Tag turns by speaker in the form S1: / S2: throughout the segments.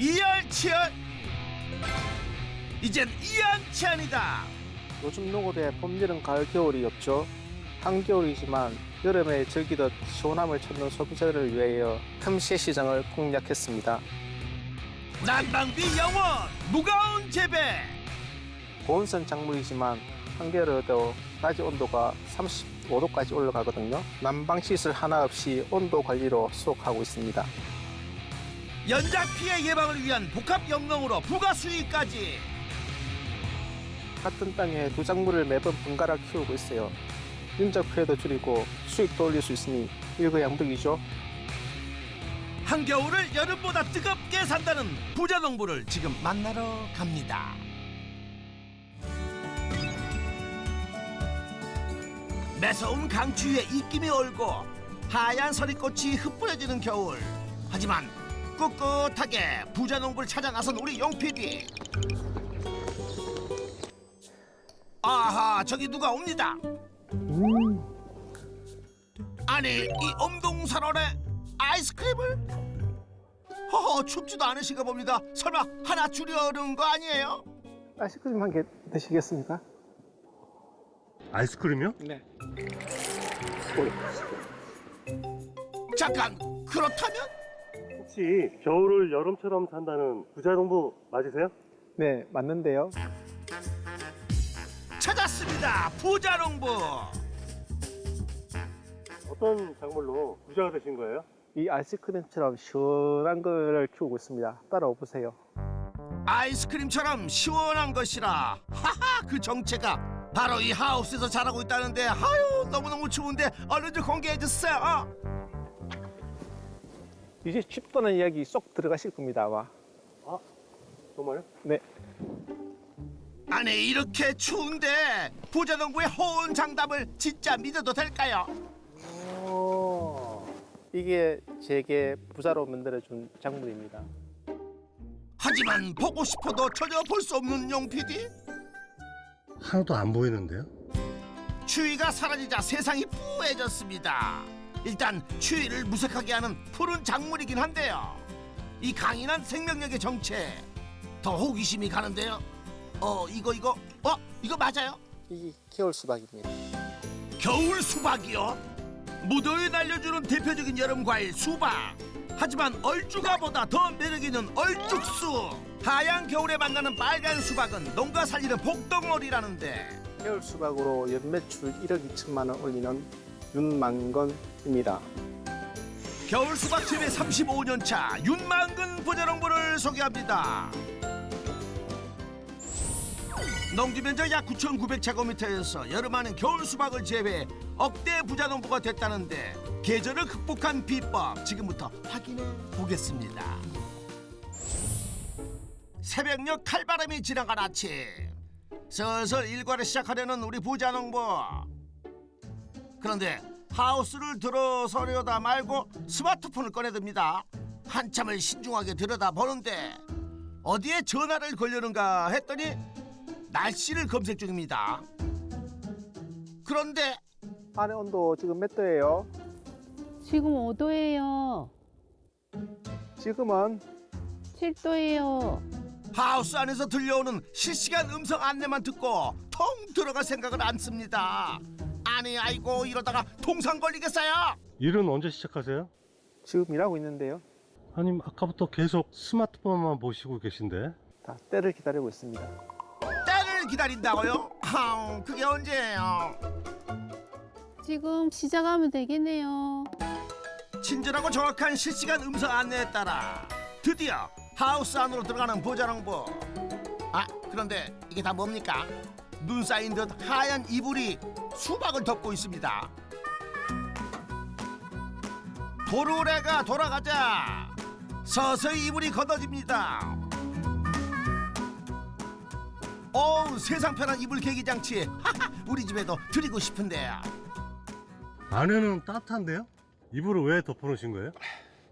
S1: 이열치열. 이젠 이연치연이다.
S2: 요즘 농업에 봄, 여름, 가을, 겨울이 없죠. 한겨울이지만 여름에 즐기듯 시원함을 찾는 소비자들을 위하여 틈새 시장을 공략했습니다.
S1: 난방비 영원 무거운 재배.
S2: 고온성 작물이지만 한겨울에도 낮의 온도가 35도까지 올라가거든요. 난방시설 하나 없이 온도 관리로 수확하고 있습니다.
S1: 연작 피해 예방을 위한 복합 영농으로 부가 수익까지.
S2: 같은 땅에 두 작물을 매번 번갈아 키우고 있어요. 윤작 피해도 줄이고 수익도 올릴 수 있으니 일거양득이죠.
S1: 한겨울을 여름보다 뜨겁게 산다는 부자 농부를 지금 만나러 갑니다. 매서운 강추위에 입김이 얼고 하얀 서리꽃이 흩뿌려지는 겨울. 하지만 꿋꿋하게 부자 농부를 찾아 나선 우리 용 PD. 아하, 저기 누가 옵니다. 아니, 이 엄동설월에 아이스크림을? 허허, 춥지도 않으신가 봅니다. 설마 하나 주려는 거 아니에요?
S2: 아이스크림 한 개 드시겠습니까?
S3: 아이스크림이요?
S2: 네.
S1: 잠깐, 그렇다면?
S3: 혹시 겨울을 여름처럼 산다는 부자 농부 맞으세요?
S2: 네, 맞는데요.
S1: 찾았습니다, 부자 농부.
S3: 어떤 작물로 부자가 되신 거예요?
S2: 이 아이스크림처럼 시원한 거를 키우고 있습니다. 따라와 보세요.
S1: 아이스크림처럼 시원한 것이라. 하하, 그 정체가 바로 이 하우스에서 자라고 있다는데, 아유, 너무너무 추운데 얼른 좀 공개해 주세요.
S2: 이제 춥다는 이야기 쏙 들어가실 겁니다, 아마.
S3: 아, 정말요?
S2: 네.
S1: 아니, 이렇게 추운데 부자 농부의 호언장담을 진짜 믿어도 될까요?
S2: 이게 제게 부자로 만들어준 작물입니다.
S1: 하지만 보고 싶어도 전혀 볼 수 없는 용 PD.
S3: 하나도 안 보이는데요?
S1: 추위가 사라지자 세상이 뿌해졌습니다. 일단 추위를 무색하게 하는 푸른 작물이긴 한데요. 이 강인한 생명력의 정체, 더 호기심이 가는데요. 이거 맞아요?
S2: 이게 겨울 수박입니다.
S1: 겨울 수박이요? 무더위 날려주는 대표적인 여름 과일 수박. 하지만 얼주가보다 더 매력있는 얼죽수. 하얀 겨울에 만나는 빨간 수박은 농가 살리는 복덩어리라는데,
S2: 겨울 수박으로 연매출 1억 2천만 원 올리는 윤만건입니다.
S1: 겨울 수박 재배 35년 차 윤만근 부자농부를 소개합니다. 농지 면적 약 9,900제곱미터에서 여름 안엔 겨울 수박을 재배해 억대 부자농부가 됐다는데, 계절을 극복한 비법 지금부터 확인해 보겠습니다. 새벽녘 칼바람이 지나간 아침, 슬슬 일과를 시작하려는 우리 부자농부. 그런데 하우스를 들어서려다 말고 스마트폰을 꺼내듭니다. 한참을 신중하게 들여다보는데 어디에 전화를 걸려는가 했더니 날씨를 검색 중입니다. 그런데
S2: 안에 온도 지금 몇 도예요?
S4: 지금 5도예요.
S2: 지금은
S4: 7도예요.
S1: 하우스 안에서 들려오는 실시간 음성 안내만 듣고 통 들어갈 생각을 안 씁니다. 아니, 아이고, 이러다가 동상 걸리겠어요.
S3: 일은 언제 시작하세요?
S2: 지금 일하고 있는데요.
S3: 아니, 아까부터 계속 스마트폰만 보시고 계신데.
S2: 다 때를 기다리고 있습니다.
S1: 때를 기다린다고요? 그게 언제예요?
S4: 지금 시작하면 되겠네요.
S1: 친절하고 정확한 실시간 음성 안내에 따라 드디어 하우스 안으로 들어가는 부자농부. 그런데 이게 다 뭡니까? 눈 쌓인 듯 하얀 이불이 수박을 덮고 있습니다. 도르래가 돌아가자 서서히 이불이 걷어집니다. 어우, 세상 편한 이불 계기장치. 우리 집에도 드리고 싶은데요.
S3: 안에는 따뜻한데요? 이불을 왜 덮어놓으신 거예요?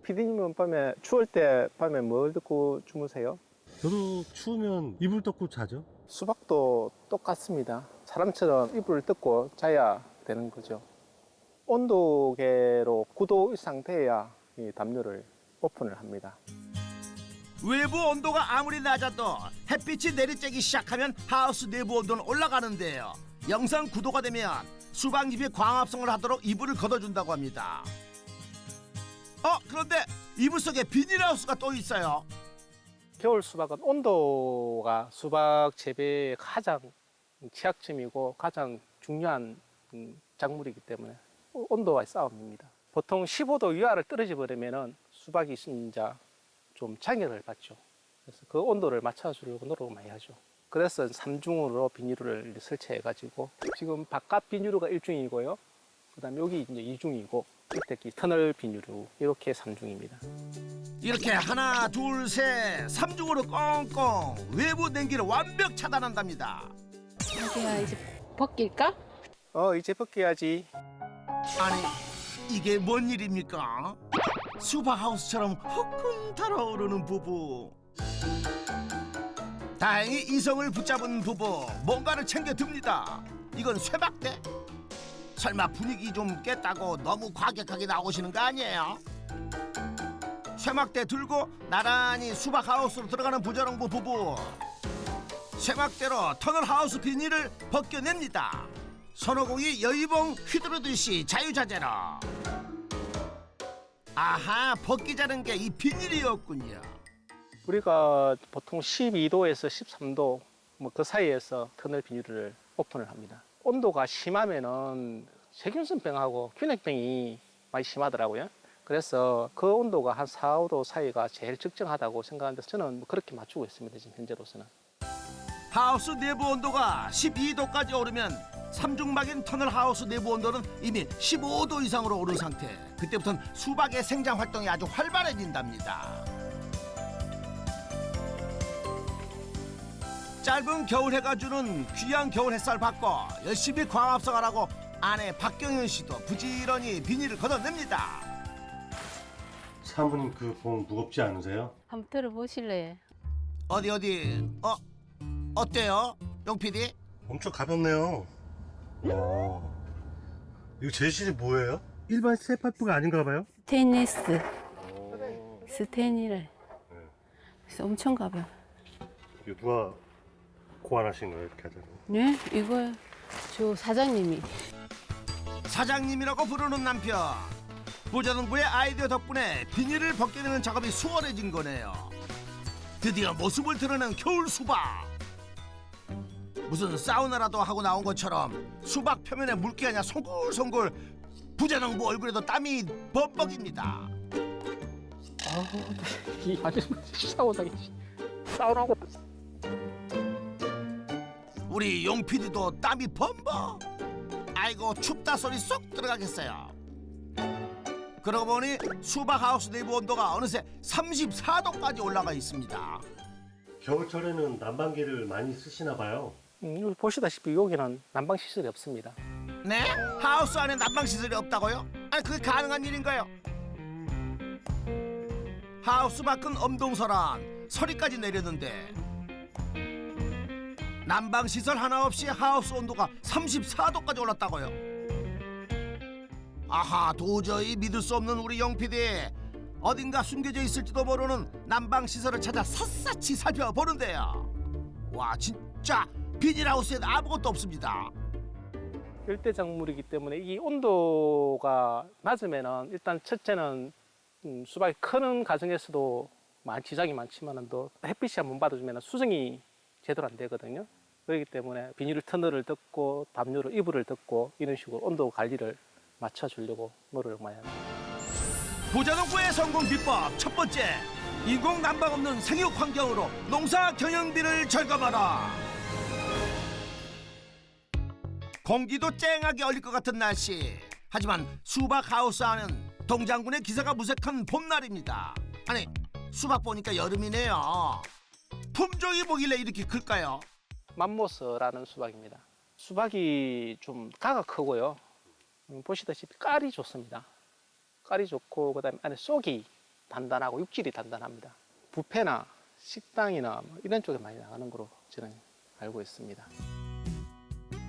S2: 피디님은 밤에 추울 때 밤에 뭘 듣고 주무세요?
S3: 저도 추우면 이불 덮고 자죠.
S2: 수박도 똑같습니다. 사람처럼 이불을 덮고 자야 되는 거죠. 온도계로 9도 이상 돼야 이 담요를 오픈을 합니다.
S1: 외부 온도가 아무리 낮아도 햇빛이 내리쬐기 시작하면 하우스 내부 온도는 올라가는데요. 영상 구도가 되면 수박잎이 광합성을 하도록 이불을 걷어준다고 합니다. 그런데 이불 속에 비닐하우스가 또 있어요.
S2: 겨울 수박은 온도가 수박 재배의 가장 취약점이고 가장 중요한 작물이기 때문에 온도와의 싸움입니다. 보통 15도 이하를 떨어져 버리면 수박이 이제 좀 장애를 받죠. 그래서 그 온도를 맞춰주려고 노력을 많이 하죠. 그래서 3중으로 비닐을 설치해가지고 지금 바깥 비닐루가 1중이고요. 그다음에 여기 이제 2중이고 밑에 터널 비닐루 이렇게 3중입니다.
S1: 이렇게 하나, 둘, 셋, 3중으로 꽁꽁 외부 냉기를 완벽 차단한답니다.
S4: 자기야 이제 벗길까?
S2: 이제 벗겨야지.
S1: 아니, 이게 뭔 일입니까? 수박하우스처럼 허쿵 달아오르는 부부. 다행히 이성을 붙잡은 부부, 뭔가를 챙겨 듭니다. 이건 쇠박대? 설마 분위기 좀 깼다고 너무 과격하게 나오시는 거 아니에요? 쇠막대 들고 나란히 수박하우스로 들어가는 부자농부 부부. 쇠막대로 터널하우스 비닐을 벗겨냅니다. 손오공이 여의봉 휘두르듯이 자유자재로. 아하, 벗기자는 게 이 비닐이었군요.
S2: 우리가 보통 12도에서 13도 뭐 그 사이에서 터널 비닐을 오픈을 합니다. 온도가 심하면은 세균성병하고 균핵병이 많이 심하더라고요. 그래서 그 온도가 한 4, 5도 사이가 제일 적정하다고 생각하는데 저는 그렇게 맞추고 있습니다. 지금 현재로서는.
S1: 하우스 내부 온도가 12도까지 오르면 삼중막인 터널 하우스 내부 온도는 이미 15도 이상으로 오른 상태. 그때부터는 수박의 생장 활동이 아주 활발해진답니다. 짧은 겨울 해가 주는 귀한 겨울 햇살 받고 열심히 광합성하라고 아내 박경현 씨도 부지런히 비닐을 걷어냅니다.
S3: 사모님 그 봉 무겁지 않으세요?
S4: 한번 들어보실래?
S1: 어디 어때요, 용 PD?
S3: 엄청 가볍네요. 이거 제실이 뭐예요? 일반 쇠파이프가 아닌가 봐요?
S4: 스테인리스. 스테인이래. 그래서 엄청 가벼워.
S3: 이거 누가 고안하신 거예요? 이렇게 하자고.
S4: 네? 이거 저 사장님이.
S1: 사장님이라고 부르는 남편. 부자농부의 아이디어 덕분에 비닐을 벗겨내는 작업이 수월해진 거네요. 드디어 모습을 드러낸 겨울 수박. 무슨 사우나라도 하고 나온 것처럼 수박 표면에 물기가 송골송골. 부자농부 얼굴에도 땀이 범벅입니다.
S2: 이 아주 싸우다겠지. 싸우라고.
S1: 우리 용 PD도 땀이 범벅. 아이고 춥다 소리 쏙 들어가겠어요. 그러고 보니 수박하우스 내부 온도가 어느새 34도까지 올라가 있습니다.
S3: 겨울철에는 난방기를 많이 쓰시나 봐요.
S2: 여기 보시다시피 여기는 난방 시설이 없습니다.
S1: 네? 하우스 안에 난방시설이 없다고요? 아니 그게 가능한 일인가요? 하우스 밖은 엄동설한 서리까지 내렸는데 난방시설 하나 없이 하우스 온도가 34도까지 올랐다고요? 아하, 도저히 믿을 수 없는 우리 영 PD. 어딘가 숨겨져 있을지도 모르는 난방시설을 찾아 샅샅이 살펴보는데요. 와, 진짜 비닐하우스에 아무것도 없습니다.
S2: 열대 작물이기 때문에 이 온도가 낮으면은 일단 첫째는 수박이 크는 과정에서도 지장이 많지만은 또 햇빛이 한번 받아주면 수정이 제대로 안 되거든요. 그렇기 때문에 비닐 터널을 덮고 담요로 이불을 덮고 이런 식으로 온도 관리를 맞춰주려고 노력을 많이 합니다.
S1: 부자농부의 성공 비법 첫 번째, 인공 난방 없는 생육 환경으로 농사 경영비를 절감하라. 공기도 쨍하게 얼릴 것 같은 날씨. 하지만 수박 하우스 안은 동장군의 기세가 무색한 봄날입니다. 아니, 수박 보니까 여름이네요. 품종이 뭐길래 이렇게 클까요?
S2: 맘모스라는 수박입니다. 수박이 좀 가가 크고요. 보시다시피 깔이 좋습니다. 깔이 좋고 그다음에 안에 속이 단단하고 육질이 단단합니다. 뷔페나 식당이나 뭐 이런 쪽에 많이 나가는 거로 저는 알고 있습니다.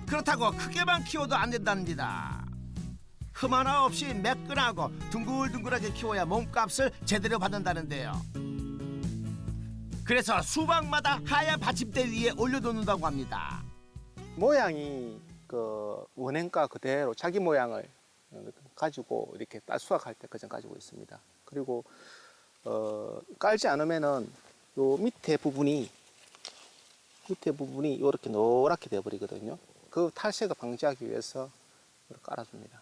S1: 그렇다고 크게만 키워도 안 된답니다. 흠 하나 없이 매끈하고 둥글둥글하게 키워야 몸값을 제대로 받는다는데요. 그래서 수박마다 하얀 받침대 위에 올려놓는다고 합니다.
S2: 모양이 그 원행가 그대로 자기 모양을 가지고 이렇게 수확할 때까지 가지고 있습니다. 그리고 깔지 않으면은 요 밑에 부분이 이렇게 노랗게 돼버리거든요. 그 탈색을 방지하기 위해서 이렇게 깔아줍니다.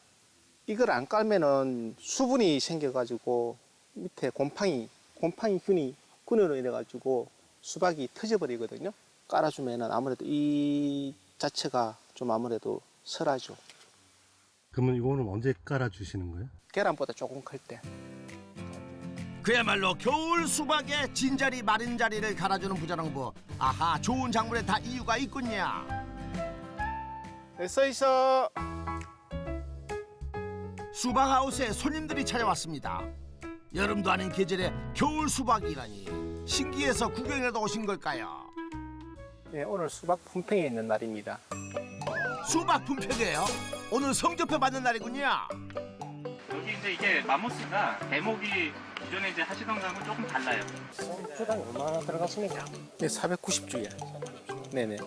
S2: 이걸 안 깔면은 수분이 생겨가지고 밑에 곰팡이균이 균으로 인해가지고 수박이 터져버리거든요. 깔아주면은 아무래도 이 자체가 좀 아무래도 설하죠.
S3: 그러면 이거는 언제 깔아주시는 거예요?
S2: 계란보다 조금 클 때.
S1: 그야말로 겨울 수박에 진자리 마른 자리를 갈아주는 부자농부. 아하, 좋은 작물에 다 이유가 있군요.
S2: 있어.
S1: 수박하우스에 손님들이 찾아왔습니다. 여름도 아닌 계절에 겨울 수박이라니 신기해서 구경해도 오신 걸까요?
S2: 네, 오늘 수박 품평에 있는 날입니다.
S1: 수박 분평이에요? 오늘 성적표 받는 날이군요.
S5: 여기 이제 이게 마모스가 대목이 기존에 이제 하시던 거하고 조금 달라요.
S3: 수당 얼마나 들어갔습니까?
S2: 네, 490주야. 네네.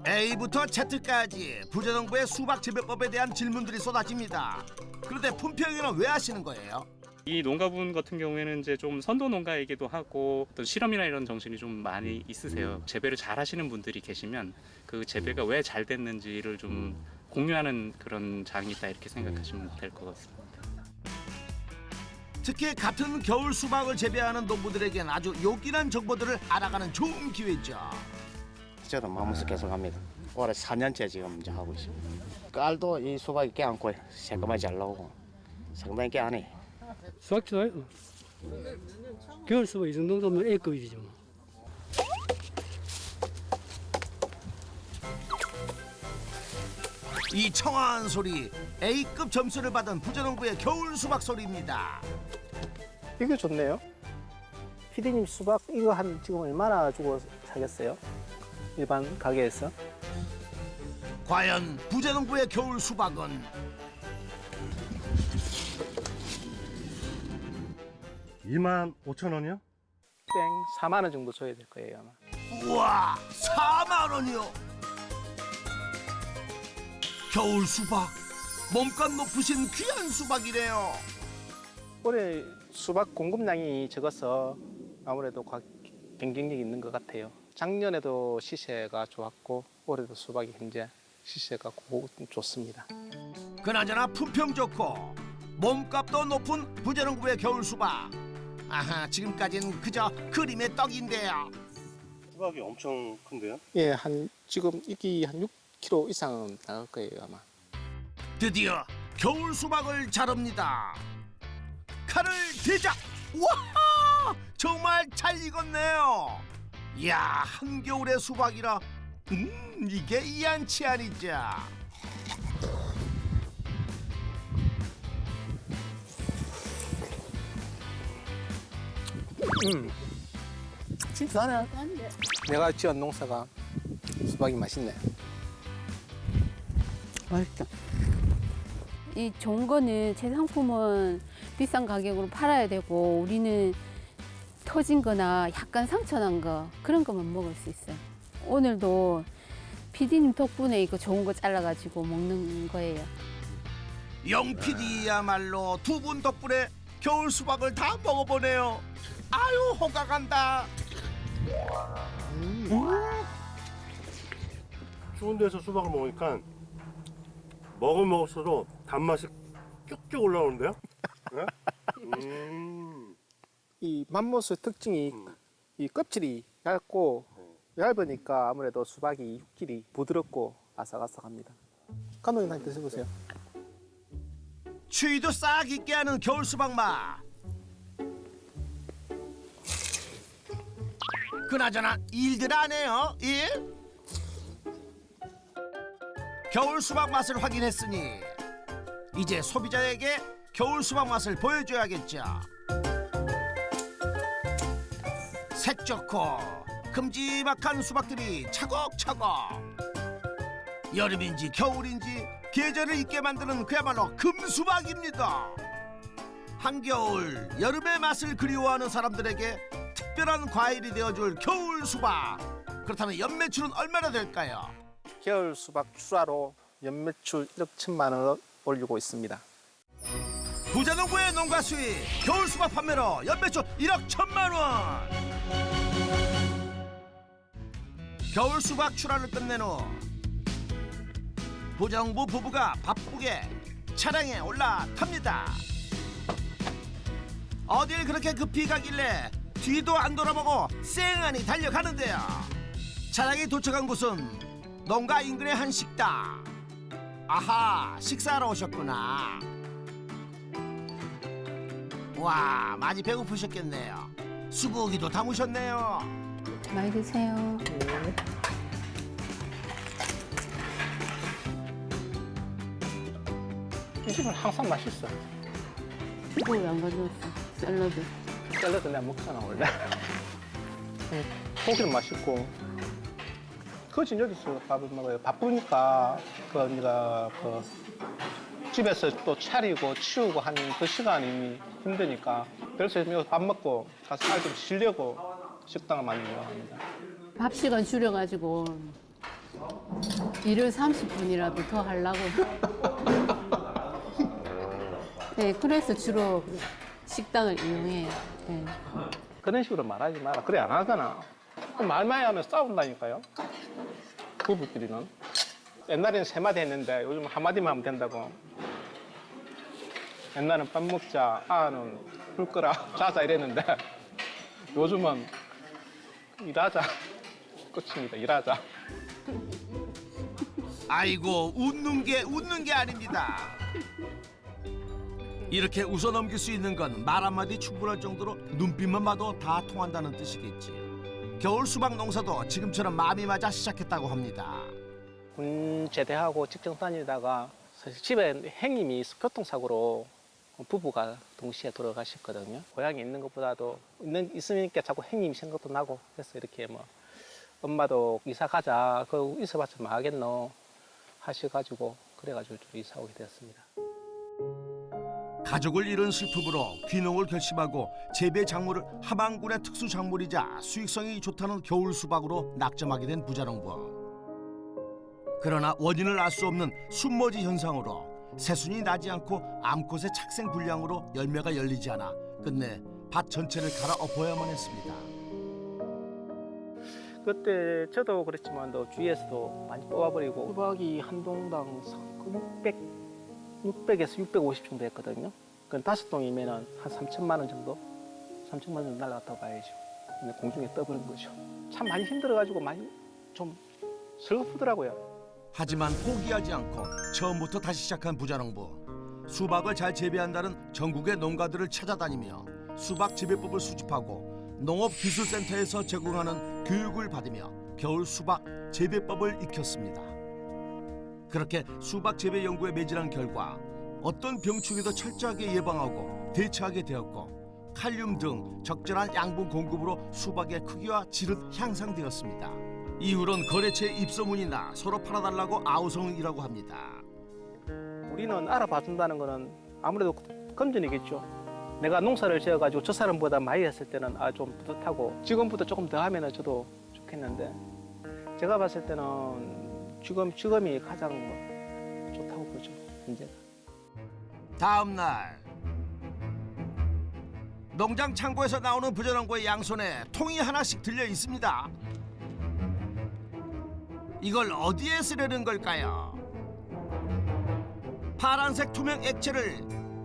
S1: A부터 Z까지 부자농부의 수박 재배법에 대한 질문들이 쏟아집니다. 그런데 품평회는 왜 하시는 거예요?
S5: 이 농가분 같은 경우에는 이제 좀 선도 농가이기도 하고 어떤 실험이나 이런 정신이 좀 많이 있으세요. 재배를 잘 하시는 분들이 계시면 그 재배가 왜 잘 됐는지를 좀 공유하는 그런 장이 있다 이렇게 생각하시면 될 것 같습니다.
S1: 특히 같은 겨울 수박을 재배하는 농부들에겐 아주 요긴한 정보들을 알아가는 좋은 기회죠.
S6: 저도 마무스 계속 합니다. 올해 4년째 지금 이제 하고 있습니다. 깔도 이 수박이 깨안고 새까맣게 잘 나오고 상당히 깨안해.
S7: 수학 좋아요. 겨울 수박 이 정도면 A급이죠.
S1: 이 청아한 소리 A급 점수를 받은 부자농부의 겨울 수박 소리입니다.
S2: 이거 좋네요. 피디님 수박 이거 한 지금 얼마나 주고 사겠어요? 일반 가게에서?
S1: 과연 부자농부의 겨울 수박은
S3: 25,000원이요?
S2: 땡 4만 원 정도 줘야 될 거예요 아마.
S1: 우와 4만 원이요. 겨울 수박 몸값 높으신 귀한 수박이래요.
S2: 올해 수박 공급량이 적어서 아무래도 경쟁력이 있는 것 같아요. 작년에도 시세가 좋았고 올해도 수박이 현재 시세가 좋습니다.
S1: 그나저나 품평 좋고 몸값도 높은 부자농부의 겨울 수박. 아하, 지금까지는 그저 그림의 떡인데요.
S3: 수박이 엄청 큰데요?
S2: 예, 지금 이게 한 6kg 이상 나갈 거예요 아마.
S1: 드디어 겨울 수박을 자릅니다. 칼을 대자. 와, 정말 잘 익었네요. 이야, 한겨울의 수박이라 이게 이한치 아니죠.
S2: 진짜네. 내가 지은 농사가 수박이 맛있네.
S4: 맛있다. 이 좋은 거는 제 상품은 비싼 가격으로 팔아야 되고 우리는 터진 거나 약간 상처난 거 그런 것만 먹을 수 있어요. 오늘도 피디님 덕분에 이거 좋은 거 잘라가지고 먹는 거예요.
S1: 영PD야말로 두 분 덕분에 겨울 수박을 다 먹어보네요. 아유, 호가 간다.
S3: 추운 데서 수박을 먹으니까 먹을수록 단맛이 쭉쭉 올라오는데요? 네?
S2: 이 맘모스 특징이 이 껍질이 얇고 얇으니까 아무래도 수박이 육질이 부드럽고 아삭아삭합니다. 감독님 한번 드셔보세요.
S1: 추위도 싹 잊게 하는 겨울 수박 맛. 그나저나 일들 안 해요, 일? 겨울 수박 맛을 확인했으니 이제 소비자에게 겨울 수박 맛을 보여줘야겠죠. 색 좋고 큼지막한 수박들이 차곡차곡. 여름인지 겨울인지 계절을 잊게 만드는 그야말로 금수박입니다. 한겨울 여름의 맛을 그리워하는 사람들에게 특별한 과일이 되어줄 겨울 수박. 그렇다면 연매출은 얼마나 될까요?
S2: 겨울 수박 출하로 연매출 1억 1천만 원 올리고 있습니다.
S1: 부자농부의 농가 수익 겨울 수박 판매로 연매출 1억 1천만 원. 겨울 수박 출하를 끝낸 후 부자농부 부부가 바쁘게 차량에 올라탑니다. 어딜 그렇게 급히 가길래 뒤도 안 돌아보고 쌩하니 달려가는데요. 차량이 도착한 곳은 농가 인근의 한 식당. 아하, 식사하러 오셨구나. 와, 많이 배고프셨겠네요. 수고기도 담으셨네요.
S4: 많이 드세요.
S2: 이 집은 항상 맛있어.
S4: 뭘 안 가져왔어? 샐러드.
S2: 샐러드 내가 먹잖아 원래. 고기는 맛있고. 거진 여기서 밥을 먹어요. 바쁘니까 그 언니가 그 집에서 또 차리고 치우고 하는 그 시간이 힘드니까 그래서 여기 밥 먹고 가서 살 좀 쉬려고 식당을 많이 이용합니다.
S4: 밥 시간 줄여가지고 일을 30분이라도 더 하려고. 네, 그래서 주로 식당을 이용해요. 네.
S2: 그런 식으로 말하지 마라. 그래 안 하잖아. 말만 하면 싸운다니까요. 부부끼리는. 옛날에는 3마디 했는데 요즘 1마디만 하면 된다고. 옛날엔 밥 먹자, 아는 불 끄라, 자자 이랬는데 요즘은 일하자. 끝입니다. 일하자.
S1: 아이고, 웃는 게 아닙니다. 이렇게 웃어 넘길 수 있는 건 말 한마디 충분할 정도로 눈빛만 봐도 다 통한다는 뜻이겠지요. 겨울 수박 농사도 지금처럼 마음이 맞아 시작했다고 합니다.
S2: 군 제대하고 직장 다니다가 사실 집에 행님이 교통사고로 부부가 동시에 돌아가셨거든요. 고향에 있는 것보다도 있으니까 자꾸 행님이 생각도 나고 그래서 이렇게 뭐 엄마도 이사 가자. 그 있어봤자 뭐 하겠노 하셔가지고 그래가지고 좀 이사 오게 되었습니다.
S1: 가족을 잃은 슬픔으로 귀농을 결심하고 재배 작물을 함안군의 특수 작물이자 수익성이 좋다는 겨울 수박으로 낙점하게 된 부자농부. 그러나 원인을 알 수 없는 순머지 현상으로 새순이 나지 않고 암컷의 착생 불량으로 열매가 열리지 않아 끝내 밭 전체를 갈아엎어야만 했습니다.
S2: 그때 저도 그랬지만 주위에서도 많이 뽑아버리고 수박이 한 동당 600에서 650 정도 했거든요. 그건 5동이면 한 3천만 원 정도? 3천만 원 정도 날라갔다고 봐야죠. 근데 공중에 떠버린 거죠. 참 많이 힘들어가지고 많이 좀 슬프더라고요.
S1: 하지만 포기하지 않고 처음부터 다시 시작한 부자농부. 수박을 잘 재배한다는 전국의 농가들을 찾아다니며 수박 재배법을 수집하고 농업기술센터에서 제공하는 교육을 받으며 겨울 수박 재배법을 익혔습니다. 그렇게 수박 재배 연구에 매진한 결과 어떤 병충해도 철저하게 예방하고 대처하게 되었고 칼륨 등 적절한 양분 공급으로 수박의 크기와 질은 향상되었습니다. 이후론 거래처에 입소문이나 서로 팔아달라고 아우성이라고 합니다.
S2: 우리는 알아봐준다는 거는 아무래도 금전이겠죠. 내가 농사를 지어가지고 저 사람보다 많이 했을 때는 좀 뿌듯하고 지금부터 조금 더 하면 저도 좋겠는데 제가 봤을 때는 지금이 가장 좋다고 보죠. 이제.
S1: 다음 날 농장 창고에서 나오는 부자농부의 양손에 통이 하나씩 들려 있습니다. 이걸 어디에 쓰려는 걸까요? 파란색 투명 액체를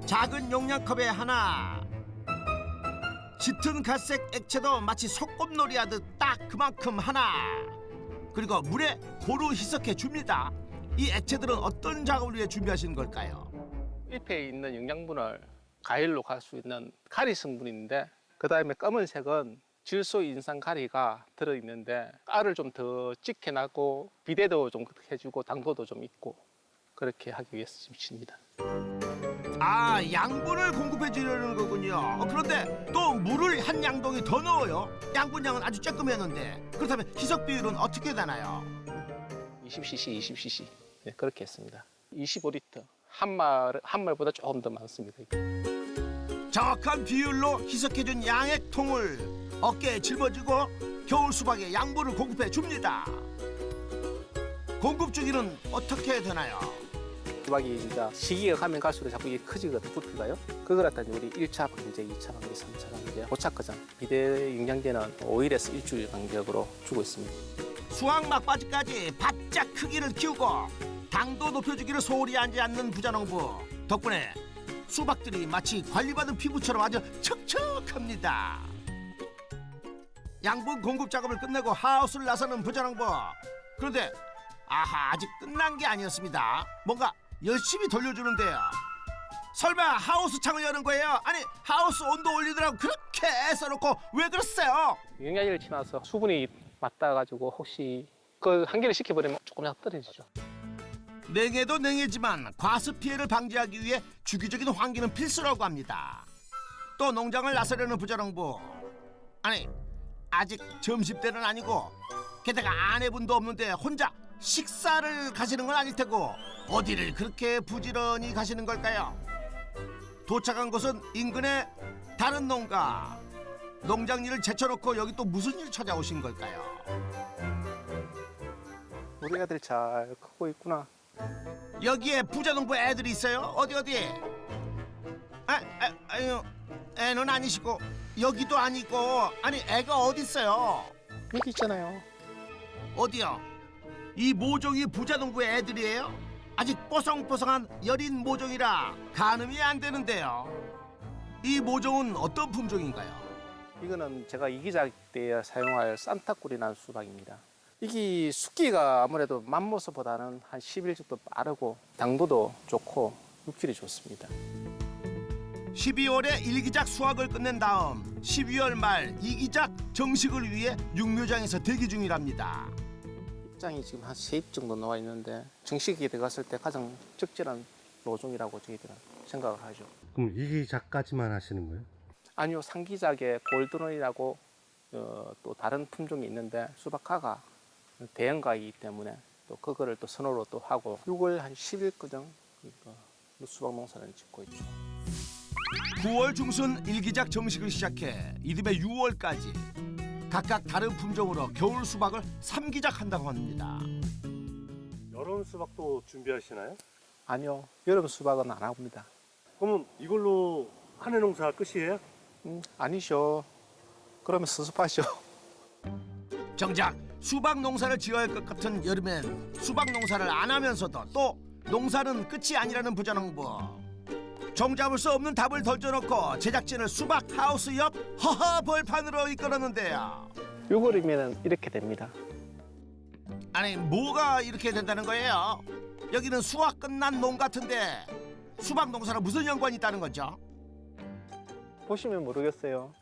S1: 작은 용량컵에 하나, 짙은 갈색 액체도 마치 소꿉놀이 하듯 딱 그만큼 하나, 그리고 물에 고루 희석해 줍니다. 이 액체들은 어떤 작업을 위해 준비하신 걸까요?
S2: 잎에 있는 영양분을 과일로 갈 수 있는 가리 성분인데 그 다음에 검은색은 질소 인산 가리가 들어있는데 알을 좀 더 찌게나고 비대도 좀 해주고 당도도 좀 있고 그렇게 하기 위해서 씁니다.
S1: 아, 양분을 공급해 주려는 거군요. 그런데 또 물을 한 양동이 더 넣어요. 양분량은 아주 조금이었는데 그렇다면 희석 비율은 어떻게 되나요?
S2: 20cc, 20cc 네, 그렇게 했습니다. 25리터 한 말보다 조금 더 많습니다.
S1: 정확한 비율로 희석해준 양액통을 어깨에 짊어지고 겨울 수박에 양분을 공급해 줍니다. 공급 주기는 어떻게 되나요?
S2: 수박이 진짜 시기가 가면 갈수록 자꾸 이게 커지거든, 부피가요. 그걸 갖다 우리 1차 방제, 2차 방제, 3차 방제, 고착 과정, 비대 영양제는 5일에서 일주일 간격으로 주고 있습니다.
S1: 수확 막바지까지 바짝 크기를 키우고 당도 높여주기를 소홀히 하지 않는 부자농부 덕분에 수박들이 마치 관리받은 피부처럼 아주 척척합니다. 양분 공급 작업을 끝내고 하우스를 나서는 부자농부. 그런데 아직 끝난 게 아니었습니다. 뭔가 열심히 돌려주는데요. 설마 하우스 창을 여는 거예요? 아니 하우스 온도 올리느라고 그렇게 애써놓고 왜 그랬어요?
S2: 영양제를 치면서 수분이 맞닿아가지고 혹시 그 한계를 시켜버리면 조금 약간 떨어지죠.
S1: 냉해도 냉해지만 과습 피해를 방지하기 위해 주기적인 환기는 필수라고 합니다. 또 농장을 나서려는 부자농부. 아니 아직 점심때는 아니고 게다가 아내분도 없는데 혼자 식사를 가시는 건 아닐 테고 어디를 그렇게 부지런히 가시는 걸까요? 도착한 곳은 인근의 다른 농가. 농장 일을 제쳐놓고 여기 또 무슨 일 찾아오신 걸까요?
S2: 우리 애들 잘 크고 있구나.
S1: 여기에 부자농부 애들이 있어요? 어디? 아유, 애는 아니시고 여기도 아니고 아니 애가 어디 있어요?
S2: 여기 있잖아요.
S1: 어디요? 이 모종이 부자농부의 애들이에요? 아직 뽀송뽀송한 여린 모종이라 가늠이 안 되는데요. 이 모종은 어떤 품종인가요?
S2: 이거는 제가 이기작 때 사용할 산타꿀이라는 수박입니다. 이게 숙기가 아무래도 맘모스보다는 한 10일 정도 빠르고 당도도 좋고 육질이 좋습니다.
S1: 12월에 일기작 수확을 끝낸 다음 12월 말 이기작 정식을 위해 육묘장에서 대기 중이랍니다.
S2: 입장이 지금 한 3입 정도 나와 있는데 정식이 들어갔을 때 가장 적절한 모종이라고 저희들은 생각을 하죠.
S3: 그럼 이기작까지만 하시는 거예요?
S2: 아니요, 상기작에 골드론이라고 또 다른 품종이 있는데 수박가가 대형가이기 때문에 또 그거를 또 선호로 또 하고 6월 한 10일까지 수박 농사를 짓고 있죠.
S1: 9월 중순 일기작 정식을 시작해 이듬해 6월까지 각각 다른 품종으로 겨울 수박을 3기작 한다고 합니다.
S3: 여름 수박도 준비하시나요?
S2: 아니요, 여름 수박은 안 합니다.
S3: 그러면 이걸로 한 해 농사 끝이에요?
S2: 아니죠. 그러면 섭섭하죠.
S1: 정작 수박 농사를 지어야 할 것 같은 여름엔 수박 농사를 안 하면서도 또 농사는 끝이 아니라는 부자농부. 종잡을 수 없는 답을 던져놓고 제작진을 수박 하우스 옆 허허 벌판으로 이끌었는데요.
S2: 6월이면 이렇게 됩니다.
S1: 아니 뭐가 이렇게 된다는 거예요? 여기는 수확 끝난 농 같은데 수박 농사랑 무슨 연관이 있다는 거죠?
S2: 보시면 모르겠어요.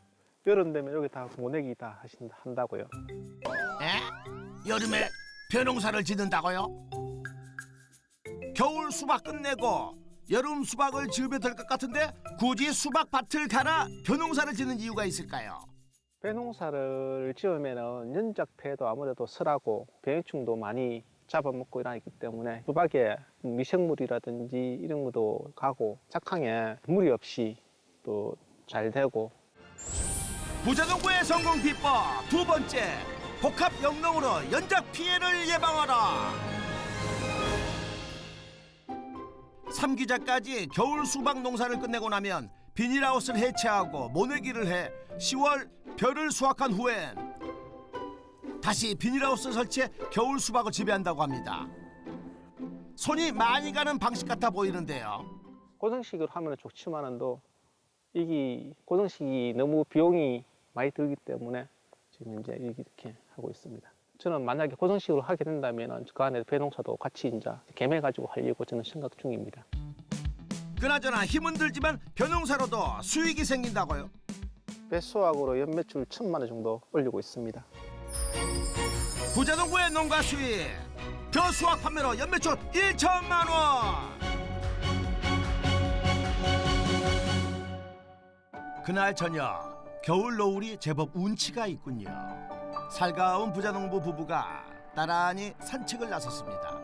S2: 여름 되면 여기 다 모내기 다 한다고요.
S1: 에? 여름에 벼농사를 짓는다고요? 겨울 수박 끝내고 여름 수박을 지으면 될 것 같은데 굳이 수박밭을 갈아 벼농사를 짓는 이유가 있을까요?
S2: 벼농사를 지으면 연작폐도 아무래도 설하고 병해충도 많이 잡아먹고 이러기 때문에 수박에 미생물이라든지 이런 것도 가고 작황에 무리 없이 또 잘 되고.
S1: 부자농부의 성공 비법 두 번째, 복합 영농으로 연작 피해를 예방하라. 3기작까지 겨울 수박 농사를 끝내고 나면 비닐하우스를 해체하고 모내기를 해 10월 벼를 수확한 후엔 다시 비닐하우스 설치해 겨울 수박을 재배한다고 합니다. 손이 많이 가는 방식 같아 보이는데요.
S2: 고정식으로 하면 좋지만은 또 이게 고정식이 너무 비용이 많이 들기 때문에 지금 이제 이렇게 하고 있습니다. 저는 만약에 고정식으로 하게 된다면 그 안에 벼농사도 같이 이제 개매가지고 하려고 저는 생각 중입니다.
S1: 그나저나 힘은 들지만 벼농사로도 수익이 생긴다고요?
S2: 배수확으로 연매출 1,000만 원 정도 올리고 있습니다.
S1: 부자농부의 농가 수익 벼 수확 판매로 연매출 1천만 원. 그날 저녁 겨울 노을이 제법 운치가 있군요. 살가운 부자농부 부부가 나란히 산책을 나섰습니다.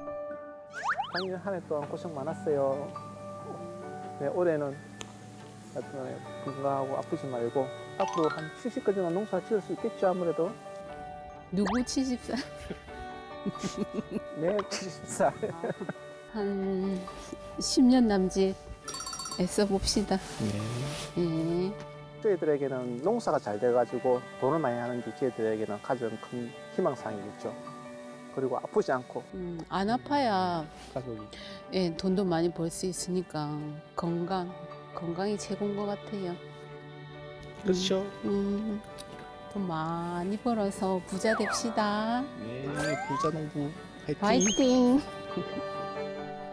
S2: 작년 한 해 동안 고생 많았어요. 네, 올해는 건강하고 아프지 말고 앞으로 한 70까지는 농사 지을 수 있겠죠, 아무래도.
S4: 누구 70살?
S2: 네, 70살.
S4: 한 10년 남짓 애써 봅시다. 네.
S2: 저희들에게는 농사가 잘 돼가지고 돈을 많이 하는 게 저희들에게는 가장 큰 희망사항이겠죠. 그리고 아프지 않고
S4: 안 아파야
S2: 가족이.
S4: 예, 돈도 많이 벌 수 있으니까 건강이 최고인 것 같아요.
S2: 그렇죠.
S4: 돈 많이 벌어서 부자 됩시다.
S2: 네, 부자농부 화이팅.
S4: 화이팅!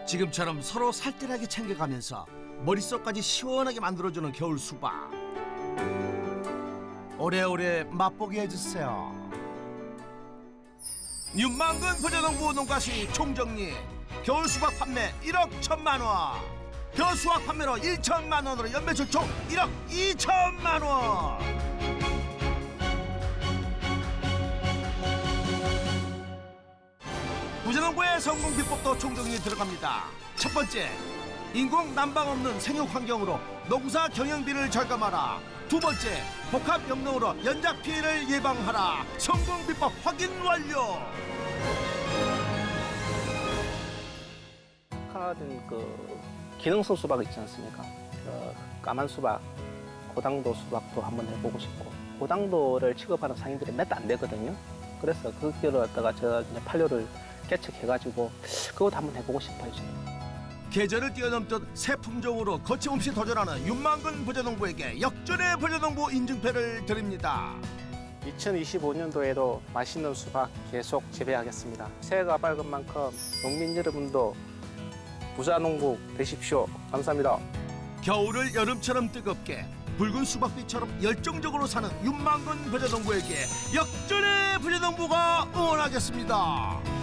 S1: 지금처럼 서로 살뜰하게 챙겨가면서 머릿속까지 시원하게 만들어주는 겨울 수박. 오래오래 맛보게 해주세요. 윤만근 부자농부 농가시 총정리. 겨울 수박 판매 1억 1천만 원. 겨울 수박 판매로 1천만 원으로 연매출 총 1억 2천만 원. 부자농부의 성공 비법도 총정리에 들어갑니다. 첫 번째, 인공 난방 없는 생육 환경으로 농사 경영비를 절감하라. 두 번째, 복합 영농으로 연작 피해를 예방하라. 성공 비법 확인 완료.
S2: 카든 그 기능성 수박 있지 않습니까? 그 까만 수박, 고당도 수박도 한번 해보고 싶고, 고당도를 취급하는 상인들이 몇 안 되거든요. 그래서 그거를 갖다가 제가 이제 판로를 개척해가지고 그것도 한번 해보고 싶어요. 저는.
S1: 계절을 뛰어넘던 새 품종으로 거침없이 도전하는 윤만근 부자농부에게 역전의 부자농부 인증패를 드립니다.
S2: 2025년도에도 맛있는 수박 계속 재배하겠습니다. 새해가 밝은 만큼 농민 여러분도 부자농부 되십시오. 감사합니다.
S1: 겨울을 여름처럼 뜨겁게 붉은 수박빛처럼 열정적으로 사는 윤만근 부자농부에게 역전의 부자농부가 응원하겠습니다.